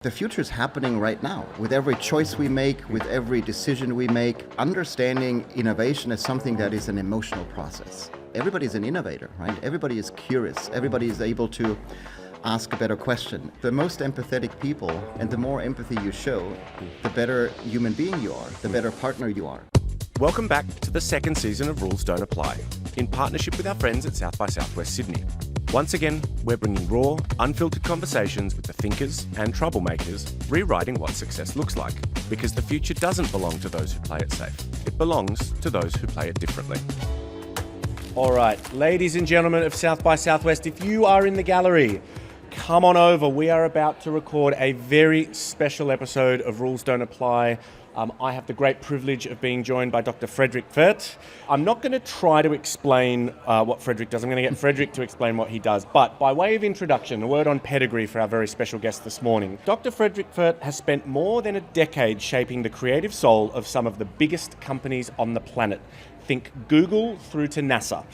The future is happening right now. With every choice we make, with every decision we make, understanding innovation is something that is an emotional process. Everybody is an innovator, right? Everybody is curious. Everybody is able to ask a better question. The most empathetic people, and the more empathy you show, the better human being you are, the better partner you are. Welcome back to the second season of Rules Don't Apply, in partnership with our friends at South by Southwest Sydney. Once again, we're bringing raw, unfiltered conversations with the thinkers and troublemakers, rewriting what success looks like. Because the future doesn't belong to those who play it safe. It belongs to those who play it differently. All right, ladies and gentlemen of South by Southwest, if you are in the gallery, come on over. We are about to record a very special episode of Rules Don't Apply. I have the great privilege of being joined by Dr. Frederick Fet. I'm not going to try to explain what Frederick does. I'm going to get Frederick to explain what he does. But by way of introduction, a word on pedigree for our very special guest this morning. Dr. Frederick Fet has spent more than a decade shaping the creative soul of some of the biggest companies on the planet. Think Google through to NASA.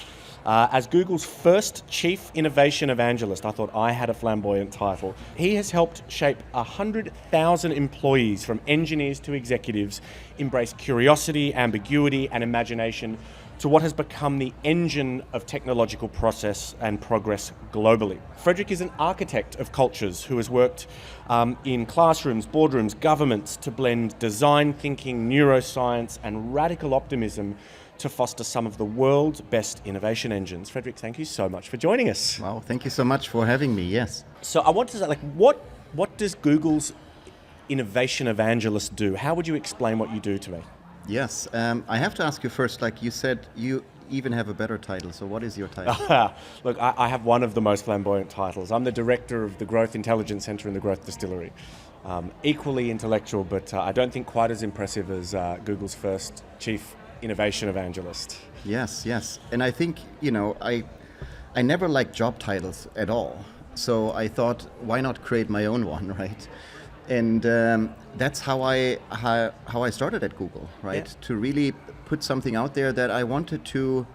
As Google's first Chief Innovation Evangelist, I thought I had a flamboyant title. He has helped shape 100,000 employees, from engineers to executives, embrace curiosity, ambiguity, and imagination to what has become the engine of technological process and progress globally. Frederick is an architect of cultures who has worked in classrooms, boardrooms, governments to blend design thinking, neuroscience, and radical optimism to foster some of the world's best innovation engines. Frederick, thank you so much for joining us. Wow, thank you so much for having me, yes. So I want to say, what does Google's Innovation Evangelist do? How would you explain what you do to me? Yes, I have to ask you first, like you said, you even have a better title, so what is your title? Look, I have one of the most flamboyant titles. I'm the director of the Growth Intelligence Centre in the Growth Distillery. Equally intellectual, but I don't think quite as impressive as Google's first Chief Innovation Evangelist. Yes. And I think, I never liked job titles at all. So I thought, why not create my own one, right? And that's how I started at Google, right? Yeah. To really put something out there that I wanted to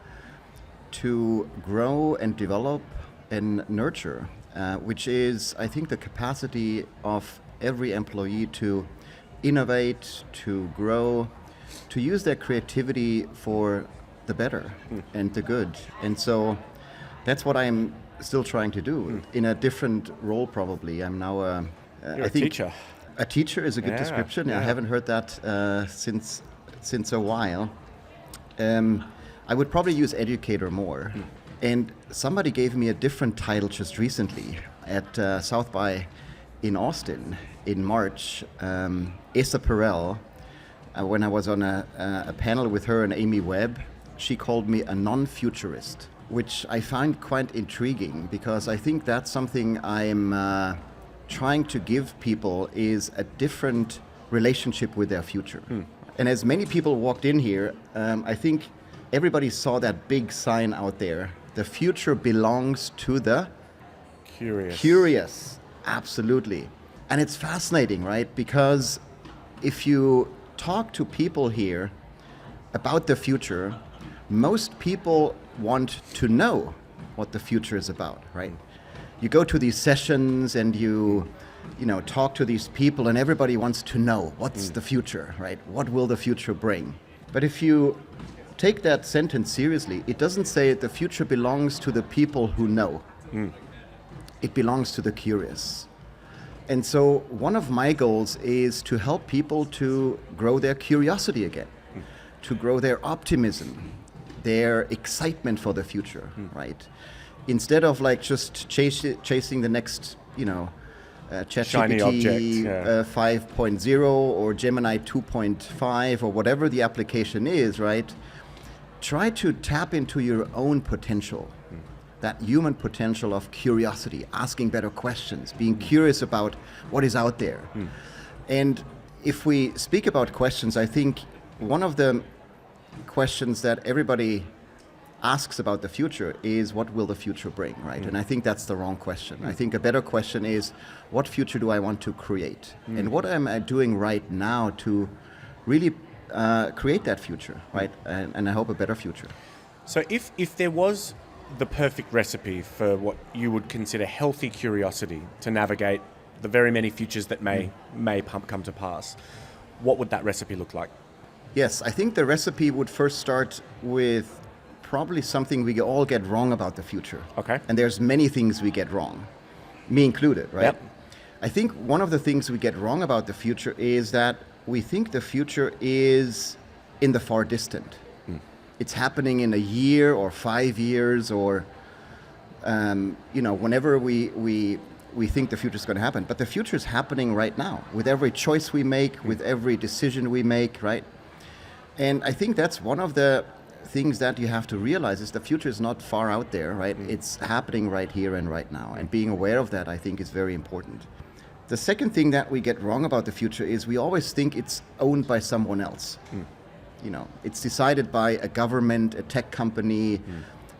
grow and develop and nurture, which is, I think, the capacity of every employee to innovate, to grow, to use their creativity for the better and the good. And so that's what I'm still trying to do in a different role, probably. I'm now a teacher. A teacher is a good description. Yeah. I haven't heard that since a while. I would probably use Educator more. And somebody gave me a different title just recently at South by in Austin in March. Esa Perel, when I was on a panel with her and Amy Webb, she called me a non-futurist, which I find quite intriguing because I think that's something I'm trying to give people, is a different relationship with their future. And as many people walked in here, I think everybody saw that big sign out there. The future belongs to the curious. Absolutely. And it's fascinating, right? Because if you talk to people here about the future, most people want to know what the future is about, right? You go to these sessions and you talk to these people, and everybody wants to know what's the future, right? What will the future bring? But if you take that sentence seriously, it doesn't say the future belongs to the people who know. It belongs to the curious. And so one of my goals is to help people to grow their curiosity again, to grow their optimism, their excitement for the future, right? Instead of just chasing the next, shiny object, 5.0 or Gemini 2.5 or whatever the application is, right? Try to tap into your own potential. That human potential of curiosity, asking better questions, being curious about what is out there. And if we speak about questions, I think one of the questions that everybody asks about the future is, what will the future bring, right? And I think that's the wrong question. I think a better question is, what future do I want to create? And what am I doing right now to really create that future, right? And I hope a better future. So if there was the perfect recipe for what you would consider healthy curiosity to navigate the very many futures that may come to pass. What would that recipe look like? Yes, I think the recipe would first start with probably something we all get wrong about the future. Okay. And there's many things we get wrong, me included, right? Yep. I think one of the things we get wrong about the future is that we think the future is in the far distant. It's happening in a year or 5 years or, whenever we think the future is going to happen. But the future is happening right now with every choice we make, with every decision we make, right? And I think that's one of the things that you have to realize is the future is not far out there, right? It's happening right here and right now. And being aware of that, I think, is very important. The second thing that we get wrong about the future is we always think it's owned by someone else. It's decided by a government, a tech company,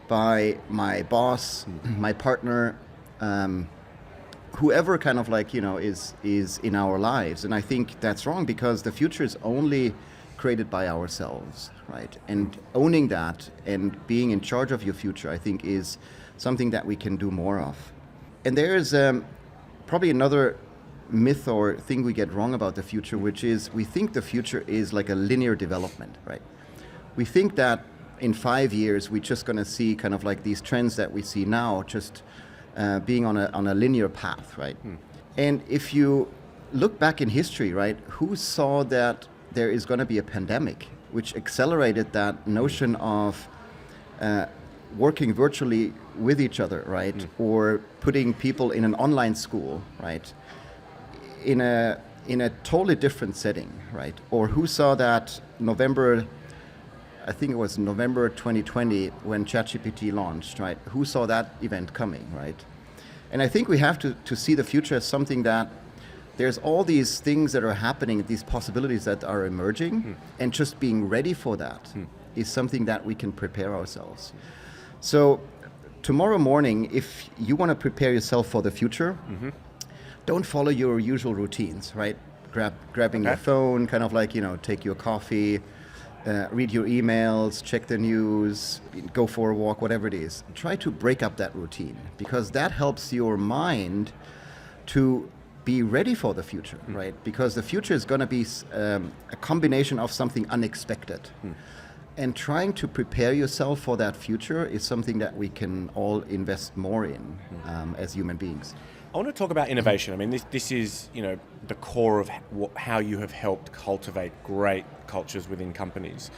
by my boss, my partner, whoever kind of is in our lives. And I think that's wrong because the future is only created by ourselves, right? And owning that and being in charge of your future, I think, is something that we can do more of. And there's probably another myth or thing we get wrong about the future, which is we think the future is like a linear development, right? We think that in 5 years we're just going to see kind of like these trends that we see now just being on a linear path, right? And if you look back in history, right, who saw that there is going to be a pandemic which accelerated that notion of working virtually with each other, right? Or putting people in an online school, right? In a totally different setting, right? Or who saw that I think it was November 2020 when ChatGPT launched, right? Who saw that event coming, right? And I think we have to see the future as something that there's all these things that are happening, these possibilities that are emerging, and just being ready for that is something that we can prepare ourselves. So tomorrow morning, if you want to prepare yourself for the future, don't follow your usual routines, right? Grabbing your phone, kind of take your coffee, read your emails, check the news, go for a walk, whatever it is. Try to break up that routine because that helps your mind to be ready for the future, right? Because the future is going to be a combination of something unexpected. And trying to prepare yourself for that future is something that we can all invest more in as human beings. I want to talk about innovation. I mean, this is, the core of how you have helped cultivate great cultures within companies.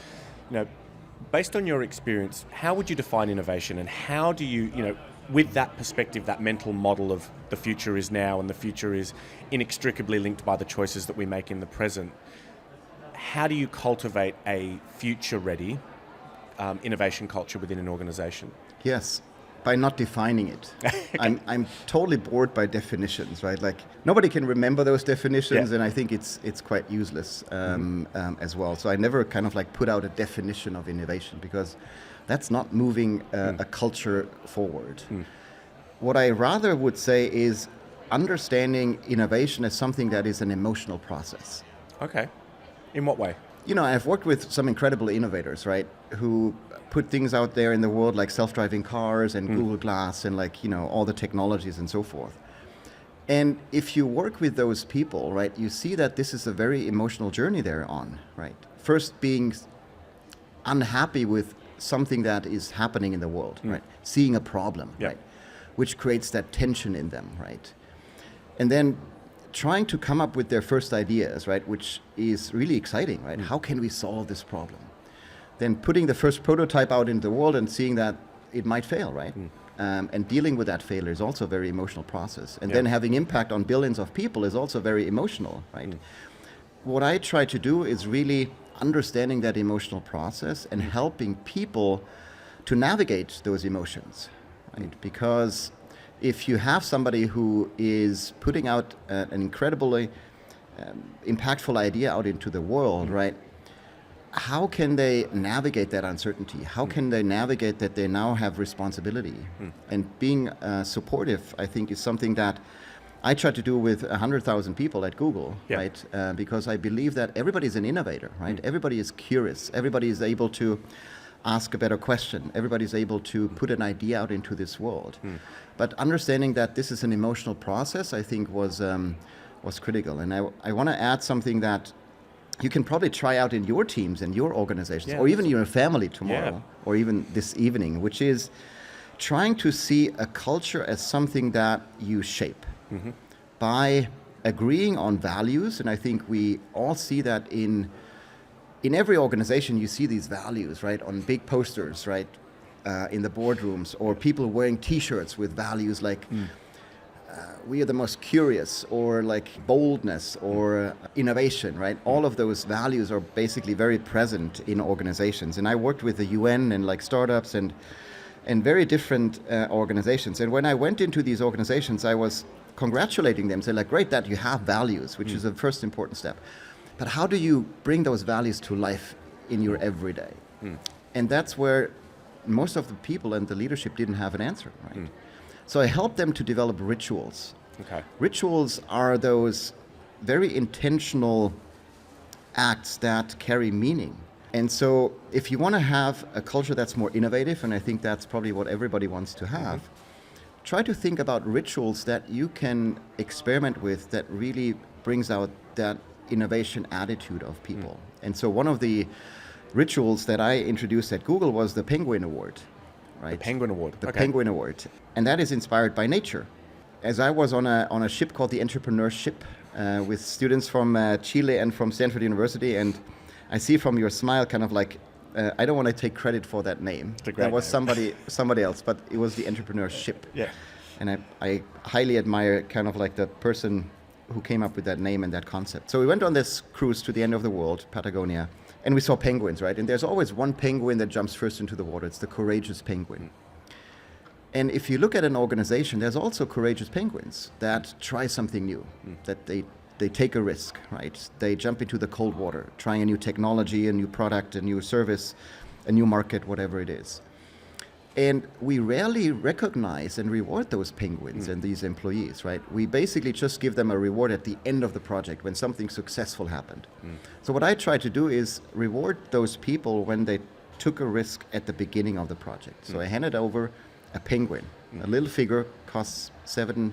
Based on your experience, how would you define innovation, and how do you, with that perspective, that mental model of the future is now and the future is inextricably linked by the choices that we make in the present, how do you cultivate a future-ready innovation culture within an organization? Yes. By not defining it. Okay. I'm totally bored by definitions, right? Like nobody can remember those definitions, and I think it's quite useless as well. So I never kind of put out a definition of innovation because that's not moving a culture forward. What I rather would say is understanding innovation as something that is an emotional process. Okay. In what way? I've worked with some incredible innovators, right, who put things out there in the world like self-driving cars and Google Glass and all the technologies and so forth. And if you work with those people, right, you see that this is a very emotional journey they're on, right? First being unhappy with something that is happening in the world, right? Seeing a problem, right? Which creates that tension in them, right? And then trying to come up with their first ideas, right, which is really exciting, right? How can we solve this problem? Then putting the first prototype out in the world and seeing that it might fail, right? And dealing with that failure is also a very emotional process. And then having impact on billions of people is also very emotional, right? What I try to do is really understanding that emotional process and helping people to navigate those emotions, right? Because if you have somebody who is putting out an incredibly impactful idea out into the world, right? How can they navigate that uncertainty? How can they navigate that they now have responsibility? And being supportive, I think, is something that I try to do with 100,000 people at Google, right? Because I believe that everybody is an innovator, right? Everybody is curious. Everybody is able to ask a better question. Everybody's able to put an idea out into this world. But understanding that this is an emotional process, I think was critical. And I want to add something that you can probably try out in your teams and your organizations, or even your family tomorrow, or even this evening, which is trying to see a culture as something that you shape by agreeing on values. And I think we all see that in every organization. You see these values, right, on big posters, right, in the boardrooms, or people wearing T-shirts with values like we are the most curious, or like boldness, or innovation, right? All of those values are basically very present in organizations. And I worked with the UN and like startups and very different organizations. And when I went into these organizations, I was congratulating them, saying like, great that you have values, which is the first important step. But how do you bring those values to life in your everyday? And that's where most of the people and the leadership didn't have an answer, right? So I helped them to develop rituals. Okay. Rituals are those very intentional acts that carry meaning. And so if you want to have a culture that's more innovative, and I think that's probably what everybody wants to have, try to think about rituals that you can experiment with that really brings out that innovation attitude of people. And so one of the rituals that I introduced at Google was the Penguin Award. Right? The Penguin Award. The Penguin Award. And that is inspired by nature. As I was on a ship called the Entrepreneurship with students from Chile and from Stanford University, and I see from your smile kind of like, I don't want to take credit for that name. That was somebody else, but it was the Entrepreneurship. Yeah. And I highly admire kind of like the person who came up with that name and that concept. So we went on this cruise to the end of the world, Patagonia, and we saw penguins, right? And there's always one penguin that jumps first into the water. It's the courageous penguin. And if you look at an organization, there's also courageous penguins that try something new, that they take a risk, right? They jump into the cold water, trying a new technology, a new product, a new service, a new market, whatever it is. And we rarely recognize and reward those penguins and these employees, right? We basically just give them a reward at the end of the project when something successful happened. So what I try to do is reward those people when they took a risk at the beginning of the project. So I handed over a penguin, a little figure, costs $7,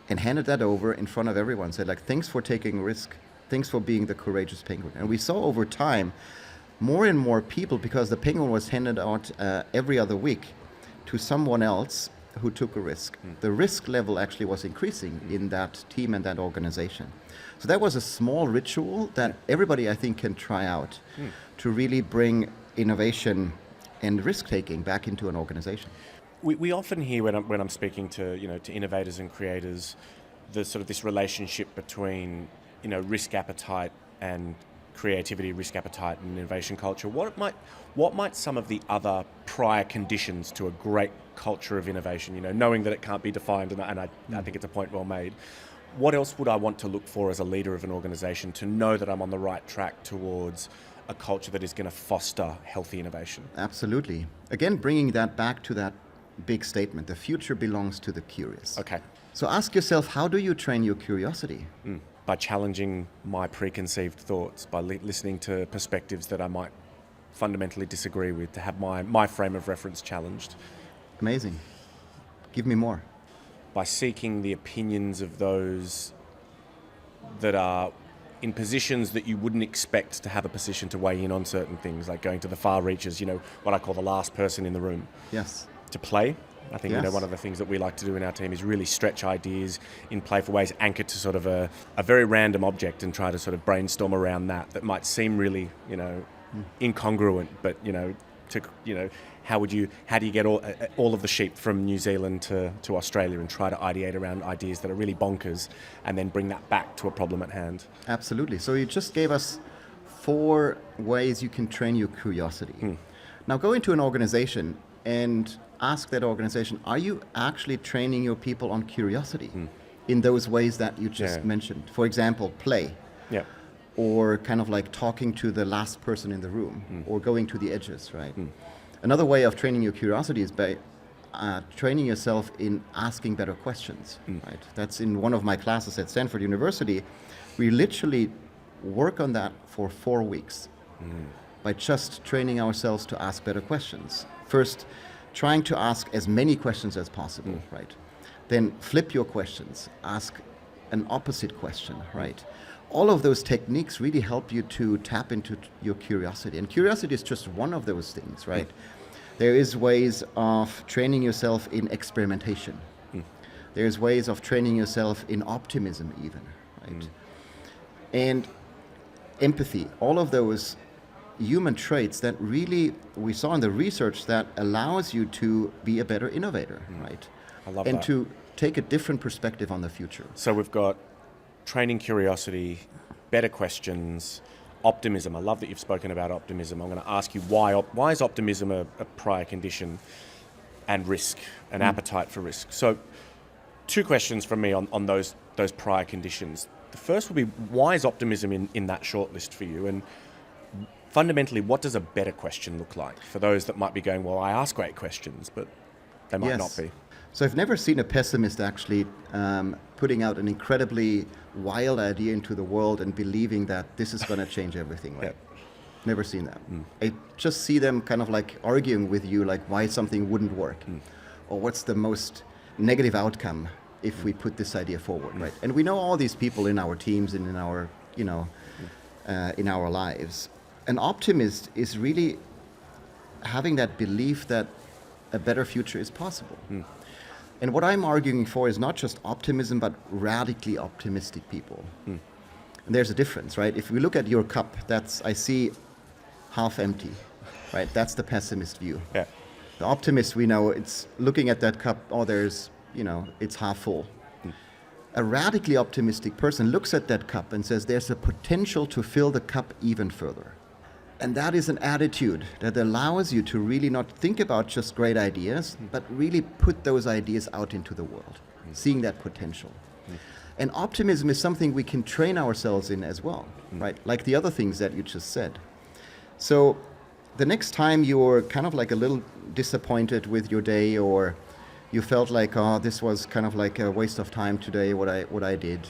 and handed that over in front of everyone. Said like, thanks for taking a risk. Thanks for being the courageous penguin. And we saw over time, more and more people, because the penguin was handed out every other week to someone else who took a risk. The risk level actually was increasing in that team and that organization. So that was a small ritual that everybody, I think, can try out to really bring innovation and risk-taking back into an organization. We often hear when I'm speaking to to innovators and creators, the sort of this relationship between risk appetite and creativity, risk appetite, and innovation culture. What might some of the other prior conditions to a great culture of innovation? Knowing that it can't be defined, and I think it's a point well made. What else would I want to look for as a leader of an organization to know that I'm on the right track towards a culture that is going to foster healthy innovation? Absolutely. Again, bringing that back to that big statement, the future belongs to the curious. Okay. So ask yourself, how do you train your curiosity? By challenging my preconceived thoughts, by listening to perspectives that I might fundamentally disagree with, to have my frame of reference challenged. Amazing. Give me more. By seeking the opinions of those that are in positions that you wouldn't expect to have a position to weigh in on certain things, like going to the far reaches, what I call the last person in the room. Yes. To play. I think Yes. one of the things that we like to do in our team is really stretch ideas in playful ways, anchored to sort of a very random object, and try to sort of brainstorm around that might seem really incongruent, but how do you get all of the sheep from New Zealand to Australia, and try to ideate around ideas that are really bonkers, and then bring that back to a problem at hand. Absolutely. So you just gave us 4 ways you can train your curiosity. Now go into an organization and ask that organization, are you actually training your people on curiosity in those ways that you just mentioned? For example, play. Yeah. Or kind of like talking to the last person in the room, or going to the edges, right? Another way of training your curiosity is by training yourself in asking better questions, right? That's in one of my classes at Stanford University. We literally work on that for 4 weeks. by just training ourselves to ask better questions. First, trying to ask as many questions as possible, right? Then flip your questions, ask an opposite question, right? All of those techniques really help you to tap into your curiosity. And curiosity is just one of those things, right? There is ways of training yourself in experimentation. There's ways of training yourself in optimism even, right? And empathy, all of those human traits that really we saw in the research that allows you to be a better innovator, right? I love and that. to take a different perspective on the future. So we've got training curiosity, better questions, optimism. I love that you've spoken about optimism. I'm going to ask you why is optimism a prior condition, and risk, an appetite for risk. So 2 questions from me on those prior conditions. The first will be, why is optimism in that shortlist for you? And fundamentally, what does a better question look like for those that might be going, well, I ask great questions, but they might not be? So I've never seen a pessimist actually putting out an incredibly wild idea into the world and believing that this is going to change everything, right? Never seen that. I just see them kind of like arguing with you, like why something wouldn't work, or what's the most negative outcome if we put this idea forward, right? And we know all these people in our teams and in our, in our lives. An optimist is really having that belief that a better future is possible. And what I'm arguing for is not just optimism, but radically optimistic people. And there's a difference, right? If we look at your cup, I see half empty, right? That's the pessimist view. Yeah. The optimist, we know, it's looking at that cup, it's half full. A radically optimistic person looks at that cup and says there's a potential to fill the cup even further. And that is an attitude that allows you to really not think about just great ideas, but really put those ideas out into the world, seeing that potential. And optimism is something we can train ourselves in as well, right? Like the other things that you just said. So the next time you're kind of like a little disappointed with your day, or you felt like, oh, this was kind of like a waste of time today, what I did,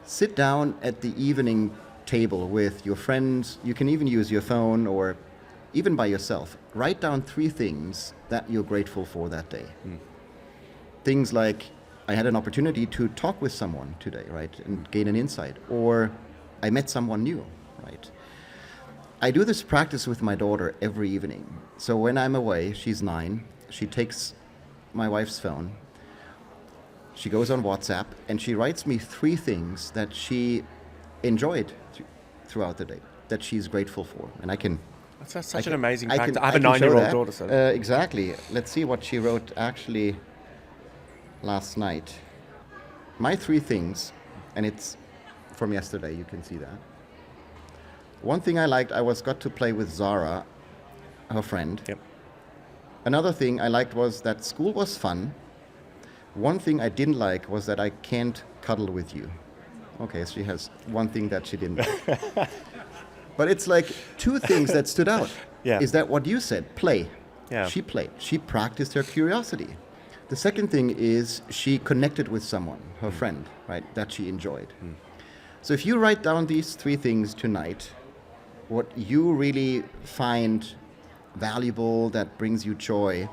sit down at the evening table with your friends. You can even use your phone or even by yourself. Write down 3 things that you're grateful for that day. Things like, I had an opportunity to talk with someone today, right, and gain an insight, or I met someone new, right? I do this practice with my daughter every evening. So when I'm away, she's 9, she takes my wife's phone, she goes on WhatsApp, and she writes me 3 things that she enjoyed throughout the day, that she's grateful for. And I can... That's such an amazing practice. I have a 9-year-old daughter. So. Exactly. Let's see what she wrote actually last night. My 3 things, and it's from yesterday, you can see that. One thing I liked, got to play with Zara, her friend. Yep. Another thing I liked was that school was fun. One thing I didn't like was that I can't cuddle with you. Okay, so she has one thing that she didn't like. But it's like 2 things that stood out. Yeah. Is that what you said? Play. Yeah. She played. She practiced her curiosity. The second thing is she connected with someone, her friend, right, that she enjoyed. So if you write down these 3 things tonight, what you really find valuable, that brings you joy,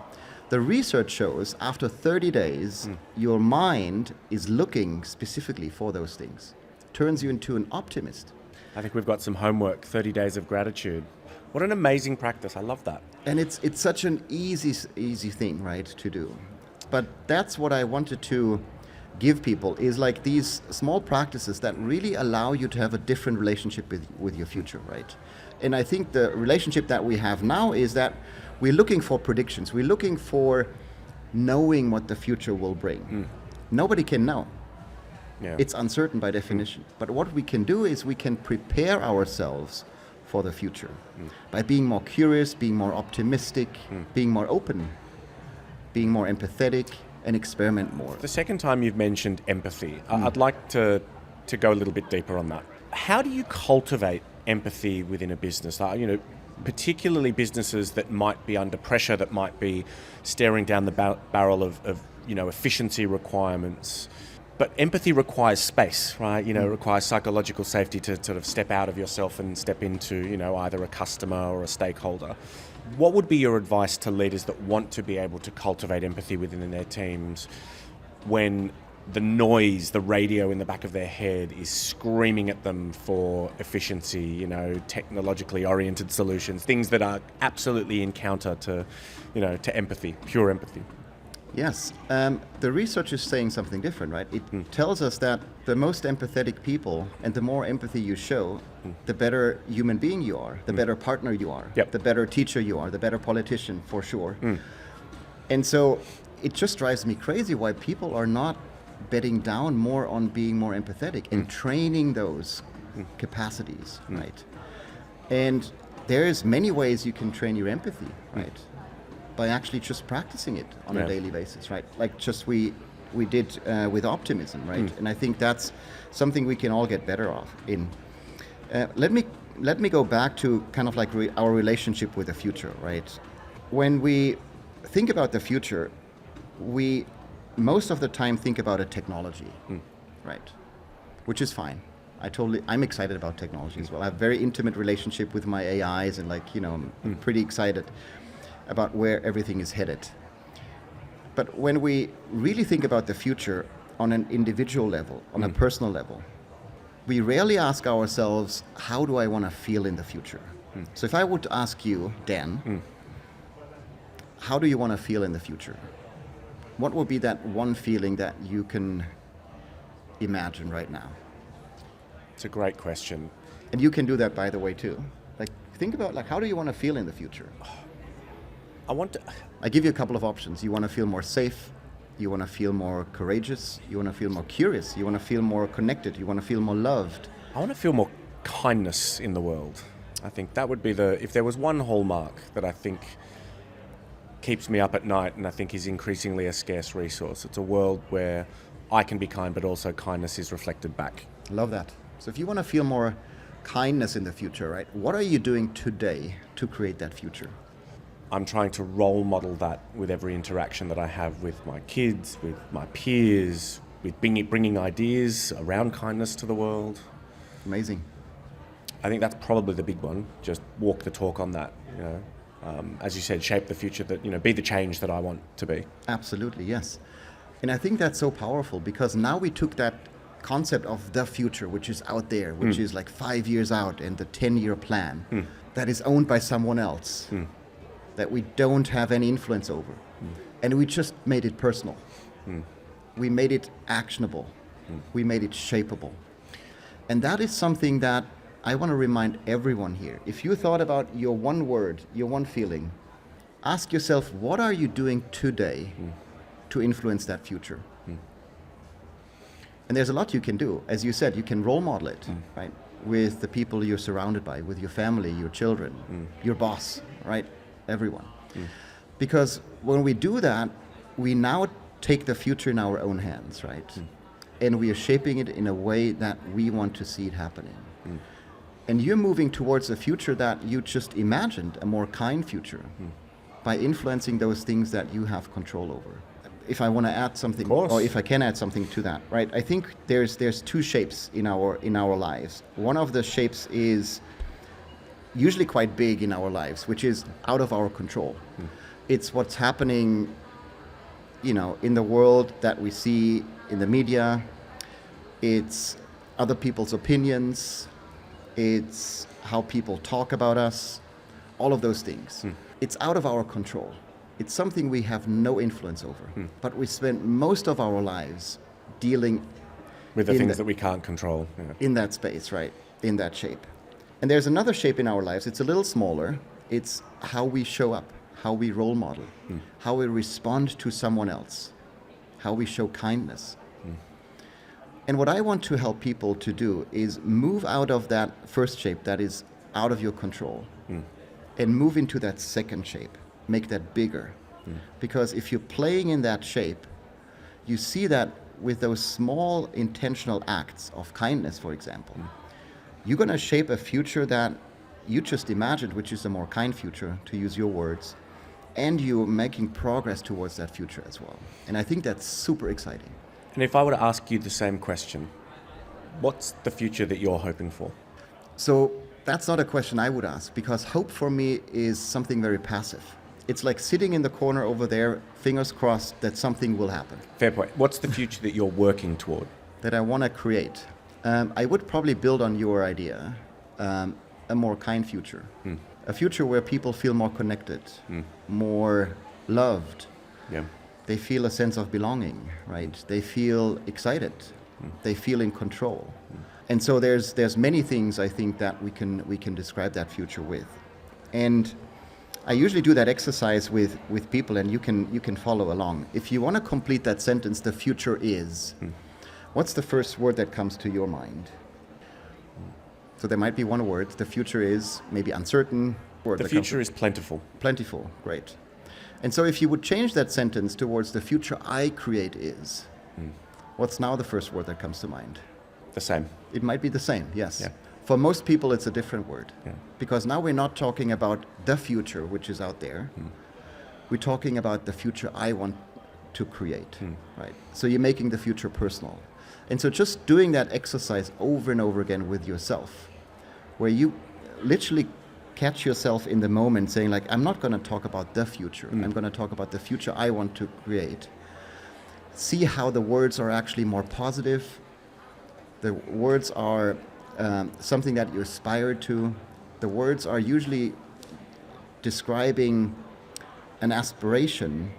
the research shows after 30 days, your mind is looking specifically for those things. Turns you into an optimist. I think we've got some homework, 30 days of gratitude. What an amazing practice. I love that. And it's such an easy thing, right, to do. But that's what I wanted to give people, is like these small practices that really allow you to have a different relationship with your future, right? And I think the relationship that we have now is that we're looking for predictions. We're looking for knowing what the future will bring. Nobody can know. Yeah. It's uncertain by definition. But what we can do is we can prepare ourselves for the future by being more curious, being more optimistic, being more open, being more empathetic, and experiment more. The second time you've mentioned empathy, I'd like to go a little bit deeper on that. How do you cultivate empathy within a business? Particularly businesses that might be under pressure, that might be staring down the barrel of efficiency requirements. But empathy requires space, right? It requires psychological safety to sort of step out of yourself and step into, either a customer or a stakeholder. What would be your advice to leaders that want to be able to cultivate empathy within their teams when the noise, the radio in the back of their head is screaming at them for efficiency, technologically oriented solutions, things that are absolutely in counter to, to empathy, pure empathy? Yes, the research is saying something different, right? It tells us that the most empathetic people and the more empathy you show, the better human being you are, the better partner you are, the better teacher you are, the better politician for sure. And so it just drives me crazy why people are not betting down more on being more empathetic and training those capacities, right? And there's many ways you can train your empathy, right? By actually just practicing it on a daily basis, right? Like just we did with optimism, right? And I think that's something we can all get better off in. Let me go back to kind of like our relationship with the future, right? When we think about the future, we most of the time think about a technology, right? Which is fine. I'm excited about technology as well. I have a very intimate relationship with my AIs and I'm pretty excited about where everything is headed. But when we really think about the future on an individual level, on a personal level, we rarely ask ourselves, how do I want to feel in the future? So if I would ask you, Dan, how do you want to feel in the future? What would be that one feeling that you can imagine right now? It's a great question. And you can do that, by the way, too. Like, think about, how do you want to feel in the future? I give you a couple of options. You want to feel more safe. You want to feel more courageous. You want to feel more curious. You want to feel more connected. You want to feel more loved. I want to feel more kindness in the world. I think that would be if there was one hallmark that I think keeps me up at night and I think is increasingly a scarce resource. It's a world where I can be kind, but also kindness is reflected back. Love that. So if you want to feel more kindness in the future, right, what are you doing today to create that future? I'm trying to role model that with every interaction that I have with my kids, with my peers, with bringing ideas around kindness to the world. Amazing. I think that's probably the big one. Just walk the talk on that. As you said, shape the future. That be the change that I want to be. Absolutely, yes. And I think that's so powerful because now we took that concept of the future, which is out there, which is like 5 years out, and the 10-year plan that is owned by someone else. That we don't have any influence over. And we just made it personal. We made it actionable. We made it shapeable. And that is something that I want to remind everyone here. If you thought about your one word, your one feeling, ask yourself, what are you doing today to influence that future? And there's a lot you can do. As you said, you can role model it, right? With the people you're surrounded by, with your family, your children, your boss, right? Everyone. Because when we do that, we now take the future in our own hands, right? And we are shaping it in a way that we want to see it happening. And you're moving towards a future that you just imagined, a more kind future, by influencing those things that you have control over. If I want to add something, or if I can add something to that, right? I think there's two shapes in our lives. One of the shapes is usually quite big in our lives, which is out of our control. It's what's happening, in the world that we see in the media. It's other people's opinions. It's how people talk about us. All of those things. It's out of our control. It's something we have no influence over. But we spend most of our lives dealing with the things that we can't control. In that space, right? In that shape. And there's another shape in our lives. It's a little smaller. It's how we show up, how we role model, how we respond to someone else, how we show kindness. And what I want to help people to do is move out of that first shape that is out of your control and move into that second shape, make that bigger. Because if you're playing in that shape, you see that with those small intentional acts of kindness, for example, you're going to shape a future that you just imagined, which is a more kind future, to use your words, and you're making progress towards that future as well. And I think that's super exciting. And if I were to ask you the same question, what's the future that you're hoping for? So that's not a question I would ask, because hope for me is something very passive. It's like sitting in the corner over there, fingers crossed that something will happen. Fair point. What's the future that you're working toward? That I want to create. I would probably build on your idea, a more kind future. A future where people feel more connected, more loved. Yeah. They feel a sense of belonging, right? They feel excited. They feel in control. And so there's many things I think that we can describe that future with. And I usually do that exercise with people, and you can follow along. If you want to complete that sentence, the future is, what's the first word that comes to your mind? So there might be one word. The future is maybe uncertain. The future is plentiful. Plentiful, great. And so if you would change that sentence towards the future I create is, what's now the first word that comes to mind? The same. It might be the same, yes. Yeah. For most people, it's a different word. Yeah. Because now we're not talking about the future, which is out there. We're talking about the future I want to create, right? So you're making the future personal. And so just doing that exercise over and over again with yourself, where you literally catch yourself in the moment saying, like, I'm not going to talk about the future. I'm going to talk about the future I want to create. See how the words are actually more positive. The words are something that you aspire to. The words are usually describing an aspiration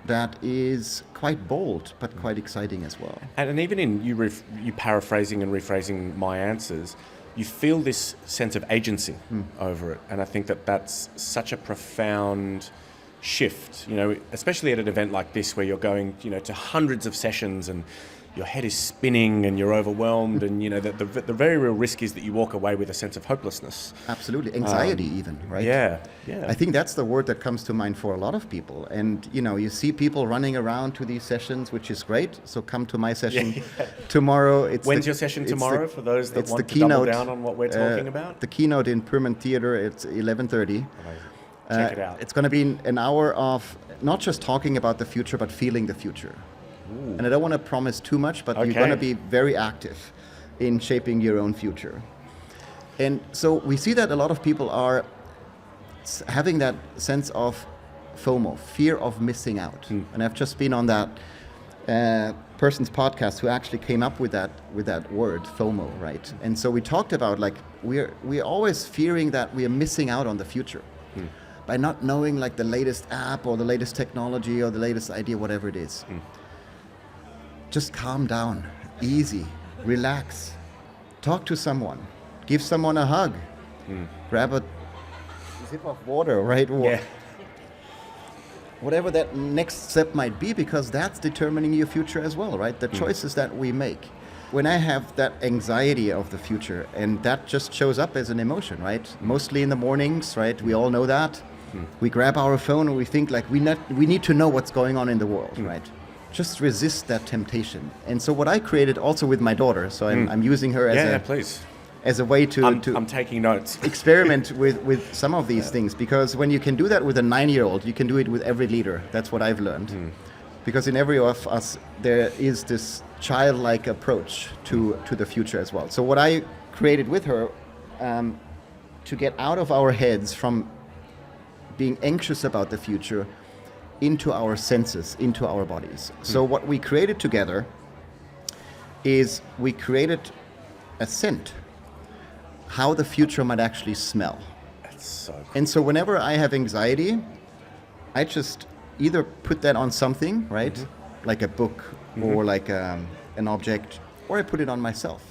that is quite bold, but quite exciting as well. And even in you paraphrasing and rephrasing my answers, you feel this sense of agency over it. And I think that that's such a profound shift, especially at an event like this where you're going, to hundreds of sessions and your head is spinning and you're overwhelmed, and the very real risk is that you walk away with a sense of hopelessness. Absolutely, anxiety even, right? Yeah. I think that's the word that comes to mind for a lot of people. And you see people running around to these sessions, which is great. So come to my session tomorrow. When's your session tomorrow for those that want to double down on what we're talking about? The keynote in Pyrmont Theatre. It's 11:30. Check it out. It's going to be an hour of not just talking about the future, but feeling the future. Ooh. And I don't want to promise too much, but you're going to be very active in shaping your own future. And so we see that a lot of people are having that sense of FOMO, fear of missing out. And I've just been on that person's podcast who actually came up with that word, FOMO, right? And so we talked about, like, we're always fearing that we are missing out on the future by not knowing, like, the latest app or the latest technology or the latest idea, whatever it is. Just calm down, easy, relax, talk to someone, give someone a hug, grab a sip of water, right? Or whatever that next step might be, because that's determining your future as well, right? The choices that we make. When I have that anxiety of the future, and that just shows up as an emotion, right? Mostly in the mornings, right? We all know that. We grab our phone and we think, like, we need to know what's going on in the world, right? Just resist that temptation. And so what I created also with my daughter, so I'm using her as a way to I'm taking notes. experiment with some of these things, because when you can do that with a 9-year-old, you can do it with every leader. That's what I've learned. Because in every of us, there is this childlike approach to the future as well. So what I created with her, to get out of our heads from being anxious about the future into our senses, into our bodies. So what we created together is we created a scent, how the future might actually smell. That's so cool. And so whenever I have anxiety, I just either put that on something, right? Like a book or like an object, or I put it on myself.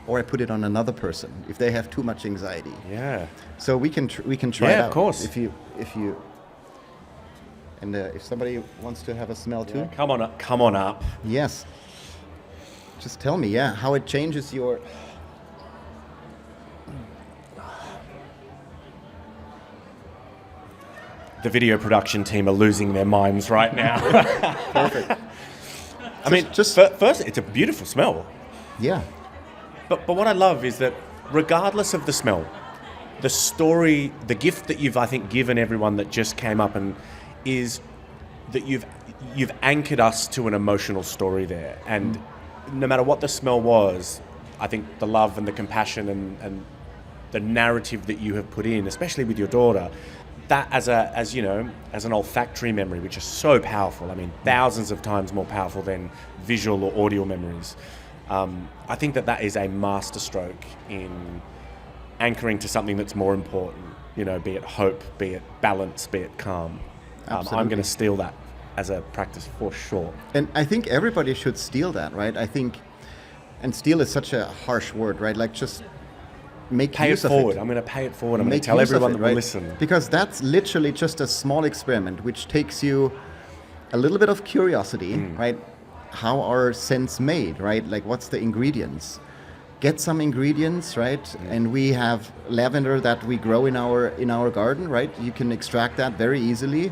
Or I put it on another person if they have too much anxiety. Yeah. So we can try it out. Yeah, of course. If you and if somebody wants to have a smell too. Come on up. Yes. Just tell me, how it changes your. The video production team are losing their minds right now. Perfect. I mean, first, it's a beautiful smell. Yeah. But what I love is that regardless of the smell, the story, the gift that you've, I think, given everyone that just came up and is that you've anchored us to an emotional story there, and no matter what the smell was, I think the love and the compassion and the narrative that you have put in, especially with your daughter, that as an olfactory memory, which is so powerful. I mean, thousands of times more powerful than visual or audio memories. I think that is a masterstroke in anchoring to something that's more important. Be it hope, be it balance, be it calm. I'm going to steal that as a practice for sure. And I think everybody should steal that, right? I think, and steal is such a harsh word, right? Like, just make use of it. Pay it forward. I'm going to pay it forward. I'm going to tell everyone that will listen. Because that's literally just a small experiment which takes you a little bit of curiosity, right? How are scents made, right? Like, what's the ingredients? Get some ingredients, right? And we have lavender that we grow in our garden, right? You can extract that very easily.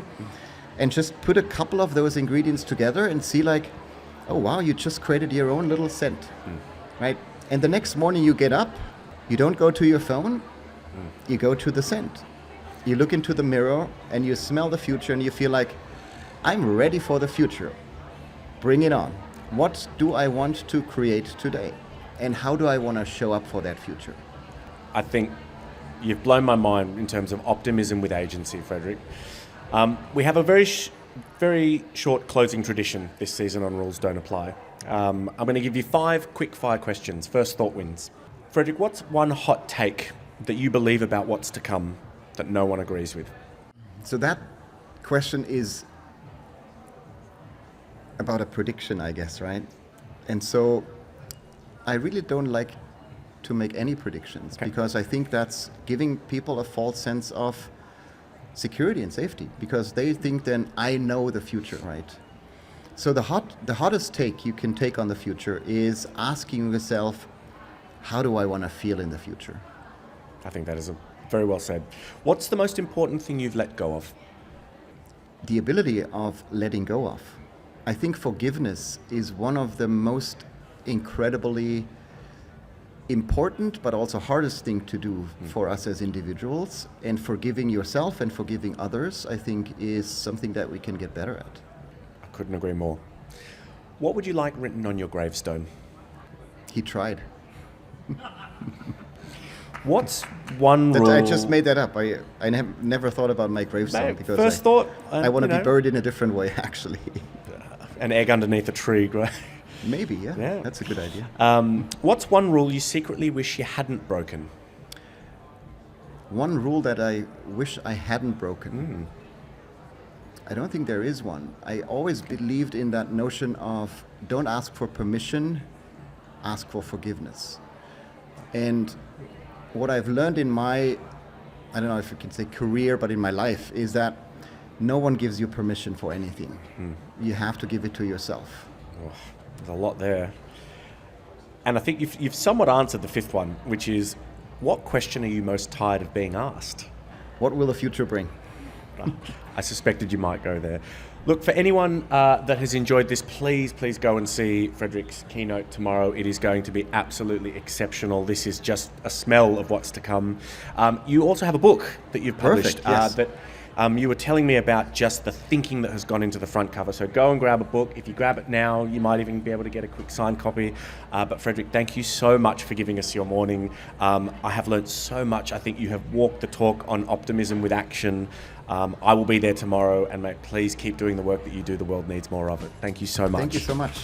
And just put a couple of those ingredients together and see, like, oh wow, you just created your own little scent, right? And the next morning you get up, you don't go to your phone, you go to the scent. You look into the mirror and you smell the future and you feel like, I'm ready for the future. Bring it on. What do I want to create today? And how do I want to show up for that future? I think you've blown my mind in terms of optimism with agency, Frederik. We have a very short closing tradition this season on Rules Don't Apply. I'm going to give you 5 quick-fire questions. First thought wins. Frederik, what's one hot take that you believe about what's to come that no one agrees with? So that question is about a prediction, I guess, right? And so I really don't like to make any predictions, because I think that's giving people a false sense of security and safety, because they think then I know the future, right? So the hottest take you can take on the future is asking yourself, how do I want to feel in the future? I think that is very well said. What's the most important thing you've let go of? The ability of letting go of. I think forgiveness is one of the most incredibly important but also hardest thing to do for us as individuals. And forgiving yourself and forgiving others, I think, is something that we can get better at. I couldn't agree more. What would you like written on your gravestone? He tried. What's one rule? I just made that up. I never thought about my gravestone, because first thought, I want to be buried in a different way, actually. An egg underneath a tree, right? Maybe, yeah. That's a good idea. What's one rule you secretly wish you hadn't broken? One rule that I wish I hadn't broken? I don't think there is one. I always believed in that notion of don't ask for permission, ask for forgiveness. And what I've learned in my, I don't know if you can say career, but in my life, is that no one gives you permission for anything. You have to give it to yourself. Oh, there's a lot there. And I think you've somewhat answered the 5th one, which is, what question are you most tired of being asked? What will the future bring? I suspected you might go there. Look, for anyone that has enjoyed this, please go and see Frederik's keynote tomorrow. It is going to be absolutely exceptional. This is just a smell of what's to come. You also have a book that you've published. Yes. That you were telling me about just the thinking that has gone into the front cover. So go and grab a book. If you grab it now, you might even be able to get a quick signed copy. But Frederik, thank you so much for giving us your morning. I have learned so much. I think you have walked the talk on optimism with action. I will be there tomorrow, and mate, please keep doing the work that you do. The world needs more of it. Thank you so much. Thank you so much.